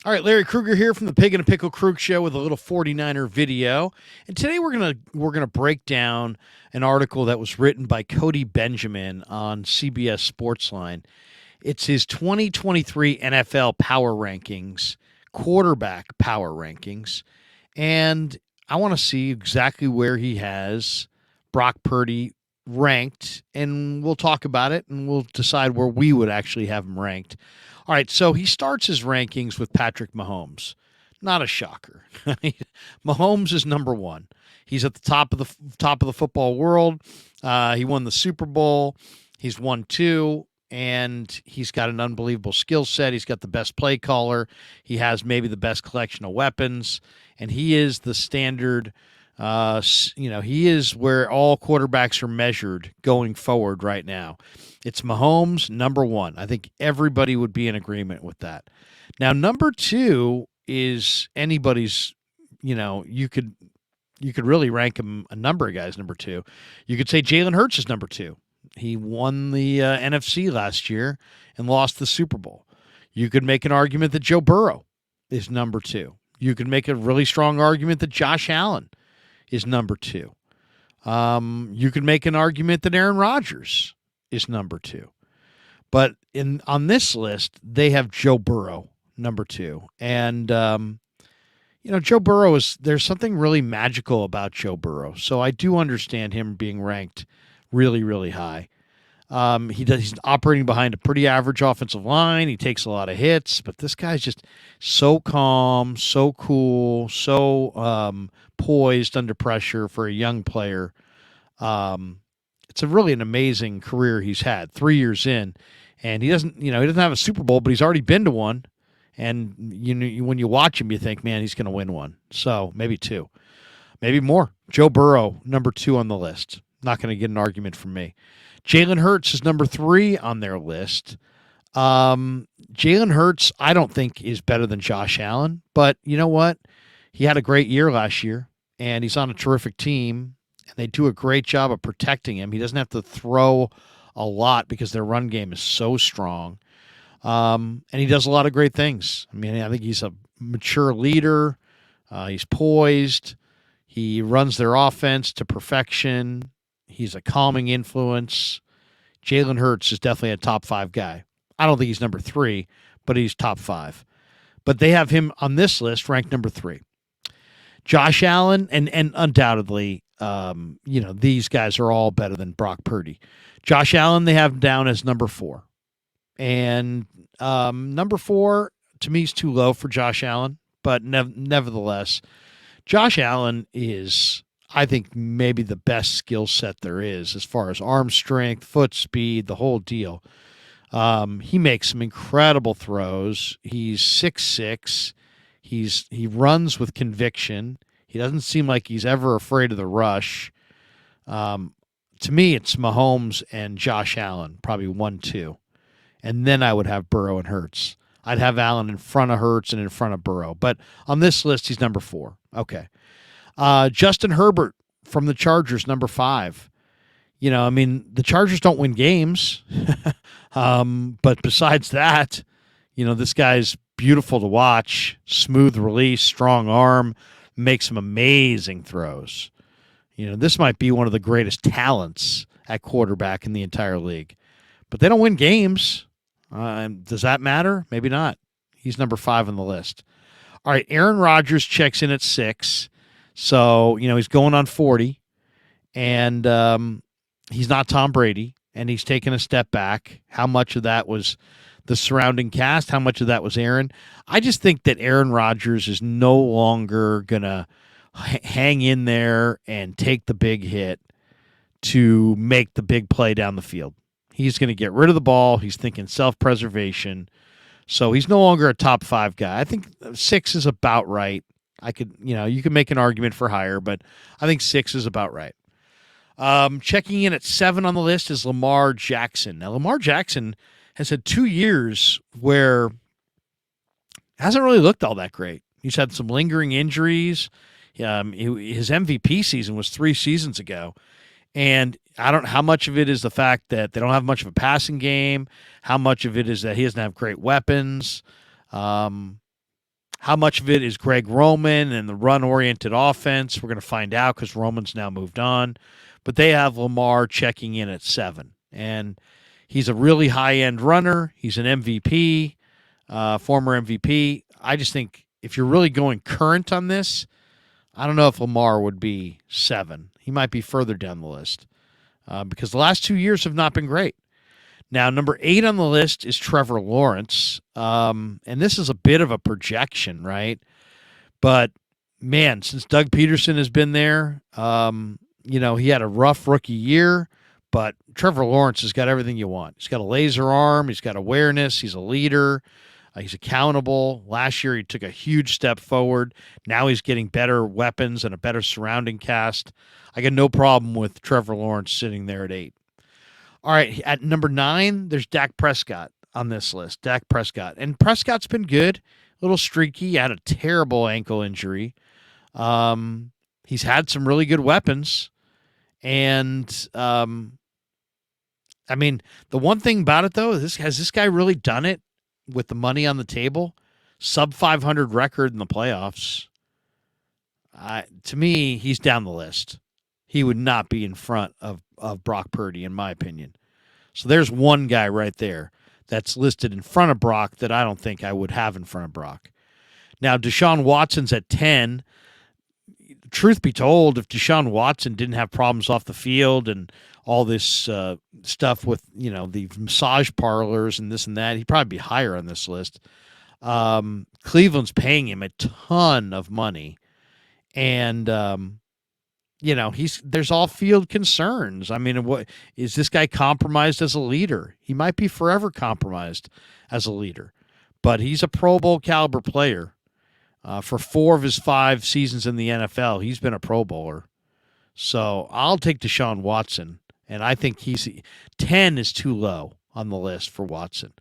All right, Larry Krueger here from the Pig and a Pickle Krug Show with a little 49er video. And today we're gonna break down an article that was written by Cody Benjamin on CBS Sportsline. It's his 2023 NFL power rankings, quarterback power rankings, and I want to see exactly where he has Brock Purdy ranked, and we'll talk about it and we'll decide where we would actually have him ranked. All right, so he starts his rankings with Patrick Mahomes. Not a shocker. Mahomes is number one. He's at the top of the football world. He won the Super Bowl. He's won two, and he's got an unbelievable skill set. He's got the best play caller. He has maybe the best collection of weapons, and he is the standard. He is where all quarterbacks are measured going forward right now. It's Mahomes, number one. I think everybody would be in agreement with that. Now, number two is anybody's. You could really rank him a number of guys number two. You could say Jalen Hurts is number two. He won the NFC last year and lost the Super Bowl. You could make an argument that Joe Burrow is number two. You could make a really strong argument that Josh Allen is number two. You could make an argument that Aaron Rodgers is number two. But on this list, they have Joe Burrow number two. And, Joe Burrow there's something really magical about Joe Burrow. So I do understand him being ranked really, really high. He's operating behind a pretty average offensive line. He takes a lot of hits, but this guy's just so calm, so cool, so poised under pressure for a young player. It's really an amazing career he's had. 3 years in, and he doesn't have a Super Bowl, but he's already been to one. And when you watch him, you think, man, he's going to win one. So maybe two, maybe more. Joe Burrow, number two on the list. Not going to get an argument from me. Jalen Hurts is number three on their list. Jalen Hurts, I don't think, is better than Josh Allen. But you know what? He had a great year last year, and he's on a terrific team, and they do a great job of protecting him. He doesn't have to throw a lot because their run game is so strong. And he does a lot of great things. I mean, I think he's a mature leader. He's poised. He runs their offense to perfection. He's a calming influence. Jalen Hurts is definitely a top five guy. I don't think he's number three, but he's top five. But they have him on this list ranked number three. Josh Allen, and undoubtedly, these guys are all better than Brock Purdy. Josh Allen, they have down as number four. And number four, to me, is too low for Josh Allen. But nevertheless, Josh Allen is, I think, maybe the best skill set there is as far as arm strength, foot speed, the whole deal. He makes some incredible throws. He's 6'6". He runs with conviction. He doesn't seem like he's ever afraid of the rush. To me, it's Mahomes and Josh Allen, probably 1-2. And then I would have Burrow and Hurts. I'd have Allen in front of Hurts and in front of Burrow. But on this list, he's number four. Okay. Justin Herbert from the Chargers, number five. The Chargers don't win games. But besides that, this guy's beautiful to watch. Smooth release, strong arm, makes some amazing throws. This might be one of the greatest talents at quarterback in the entire league. But they don't win games. Does that matter? Maybe not. He's number five on the list. All right, Aaron Rodgers checks in at 6. So, he's going on 40. And he's not Tom Brady. And he's taken a step back. How much of that was the surrounding cast? How much of that was Aaron? I just think that Aaron Rodgers is no longer going to hang in there and take the big hit to make the big play down the field. He's going to get rid of the ball. He's thinking self-preservation. So he's no longer a top five guy. I think 6 is about right. You could make an argument for higher, but I think 6 is about right. Checking in at 7 on the list is Lamar Jackson. Now, Lamar Jackson has had 2 years where hasn't really looked all that great. He's had some lingering injuries. His MVP season was 3 seasons ago. And I don't know how much of it is the fact that they don't have much of a passing game, how much of it is that he doesn't have great weapons. How much of it is Greg Roman and the run-oriented offense? We're going to find out because Roman's now moved on. But they have Lamar checking in at 7. And he's a really high-end runner. He's an MVP, former MVP. I just think if you're really going current on this, I don't know if Lamar would be 7. He might be further down the list because the last 2 years have not been great. Now, number 8 on the list is Trevor Lawrence. And this is a bit of a projection, right? But, man, since Doug Peterson has been there, he had a rough rookie year, but Trevor Lawrence has got everything you want. He's got a laser arm. He's got awareness. He's a leader. He's accountable. Last year, he took a huge step forward. Now he's getting better weapons and a better surrounding cast. I got no problem with Trevor Lawrence sitting there at 8. All right, at number 9, there's Dak Prescott on this list. Dak Prescott. And Prescott's been good, a little streaky, had a terrible ankle injury. He's had some really good weapons. And, the one thing about it, though, has this guy really done it with the money on the table? Sub 500 record in the playoffs. To me, he's down the list. He would not be in front of Brock Purdy, in my opinion. So there's one guy right there that's listed in front of Brock that I don't think I would have in front of Brock. Now, Deshaun Watson's at 10. Truth be told, if Deshaun Watson didn't have problems off the field and all this stuff with, the massage parlors and this and that, he'd probably be higher on this list. Cleveland's paying him a ton of money. And, there's all field concerns. What is this guy compromised as a leader? He might be forever compromised as a leader, but he's a Pro Bowl caliber player. For 4 of his 5 seasons in the NFL, he's been a Pro Bowler. So I'll take Deshaun Watson, and I think 10 is too low on the list for Watson.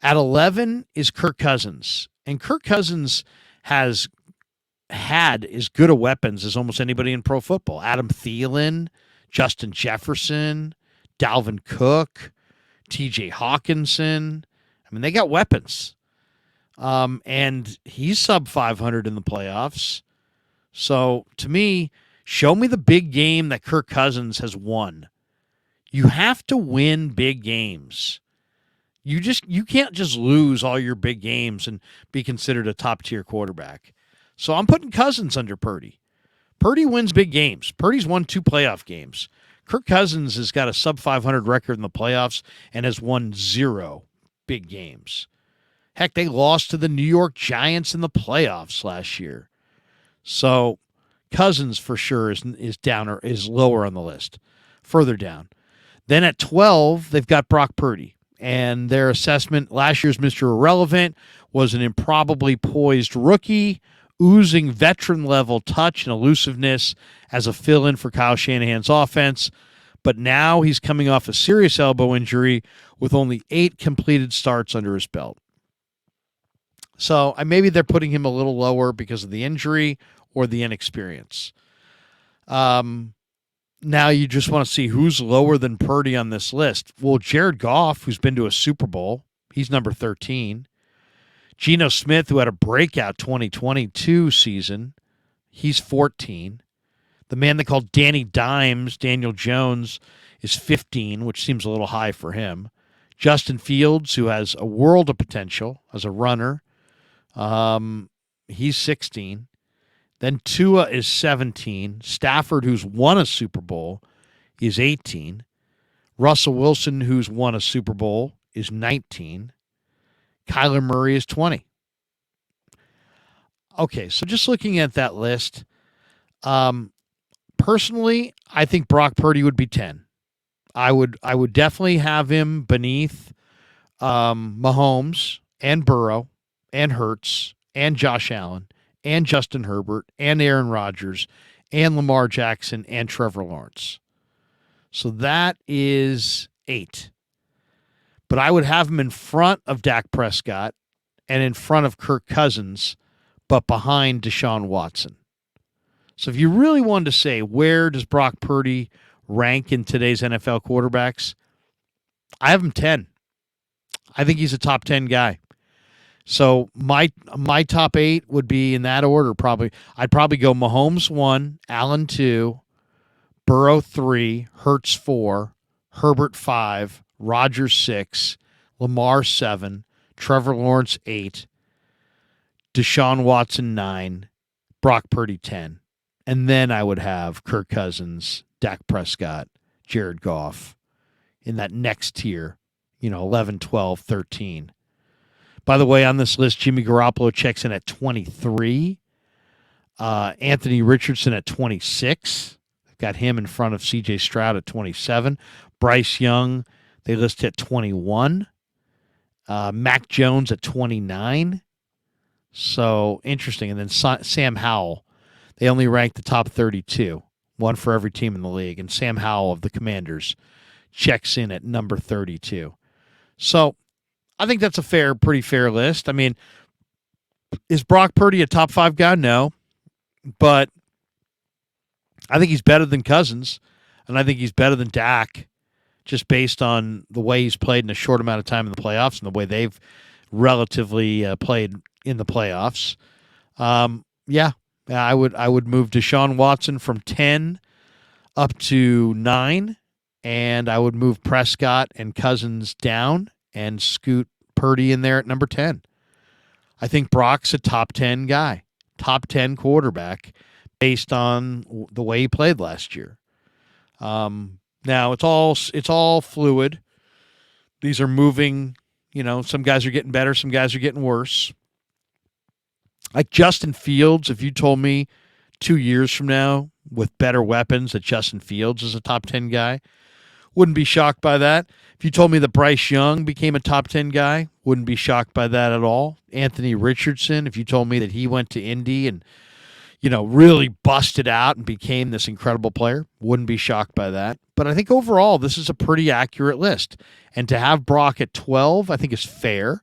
At 11 is Kirk Cousins, and Kirk Cousins has had as good a weapons as almost anybody in pro football. Adam Thielen, Justin Jefferson, Dalvin Cook, TJ Hawkinson. They got weapons. And he's sub 500 in the playoffs. So to me, show me the big game that Kirk Cousins has won. You have to win big games. You can't just lose all your big games and be considered a top tier quarterback. So I'm putting Cousins under Purdy. Purdy wins big games. Purdy's won 2 playoff games. Kirk Cousins has got a sub 500 record in the playoffs and has won 0 big games. Heck, they lost to the New York Giants in the playoffs last year. So Cousins for sure is down or is lower on the list, further down. Then at 12, they've got Brock Purdy. And their assessment, last year's Mr. Irrelevant, was an improbably poised rookie, oozing veteran-level touch and elusiveness as a fill-in for Kyle Shanahan's offense. But now he's coming off a serious elbow injury with only 8 completed starts under his belt. So maybe they're putting him a little lower because of the injury or the inexperience. Now you just want to see who's lower than Purdy on this list. Well, Jared Goff, who's been to a Super Bowl, he's number 13. Geno Smith, who had a breakout 2022 season, he's 14. The man they call Danny Dimes, Daniel Jones, is 15, which seems a little high for him. Justin Fields, who has a world of potential as a runner, he's 16. Then Tua is 17. Stafford, who's won a Super Bowl, is 18. Russell Wilson, who's won a Super Bowl, is 19. Kyler Murray is 20. Okay, so just looking at that list, personally, I think Brock Purdy would be 10. I would definitely have him beneath Mahomes and Burrow and Hurts and Josh Allen and Justin Herbert and Aaron Rodgers and Lamar Jackson and Trevor Lawrence. So that is 8. But I would have him in front of Dak Prescott and in front of Kirk Cousins, but behind Deshaun Watson. So if you really wanted to say, where does Brock Purdy rank in today's NFL quarterbacks? I have him 10. I think he's a top 10 guy. So my top 8 would be in that order. Probably I'd probably go Mahomes 1, Allen 2, Burrow 3, Hurts 4, Herbert 5, Rodgers 6, Lamar 7, Trevor Lawrence 8, Deshaun Watson 9, Brock Purdy 10. And then I would have Kirk Cousins, Dak Prescott, Jared Goff in that next tier, 11, 12, 13. By the way, on this list, Jimmy Garoppolo checks in at 23. Anthony Richardson at 26. They've got him in front of C.J. Stroud at 27. Bryce Young, they list at 21. Mac Jones at 29. So interesting. And then Sam Howell, they only rank the top 32, one for every team in the league. And Sam Howell of the Commanders checks in at number 32. So I think that's a pretty fair list. I mean, is Brock Purdy a top 5 guy? No. But I think he's better than Cousins, and I think he's better than Dak, just based on the way he's played in a short amount of time in the playoffs and the way they've relatively played in the playoffs. I would move Deshaun Watson from 10 up to 9, and I would move Prescott and Cousins down and scoot Purdy in there at number 10. I think Brock's a top 10 guy, top 10 quarterback based on the way he played last year. Now it's all fluid. These are moving, some guys are getting better, some guys are getting worse. Like Justin Fields, if you told me 2 years from now with better weapons that Justin Fields is a top 10 guy, wouldn't be shocked by that. If you told me that Bryce Young became a top 10 guy, wouldn't be shocked by that at all. Anthony Richardson, if you told me that he went to Indy and, really busted out and became this incredible player, wouldn't be shocked by that. But I think overall, this is a pretty accurate list. And to have Brock at 12, I think is fair.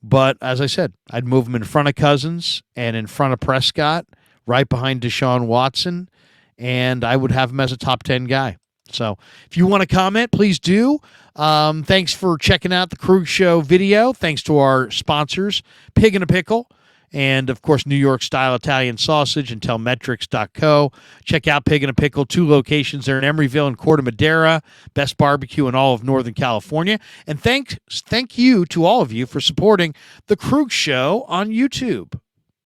But as I said, I'd move him in front of Cousins and in front of Prescott, right behind Deshaun Watson, and I would have him as a top 10 guy. So if you want to comment, please do. Thanks for checking out the Krug Show video. Thanks to our sponsors, Pig and a Pickle, and, of course, New York-style Italian sausage and Telmetrics.co. Check out Pig and a Pickle, 2 locations there in Emeryville and Corte Madera, best barbecue in all of Northern California. And thank you to all of you for supporting the Krug Show on YouTube.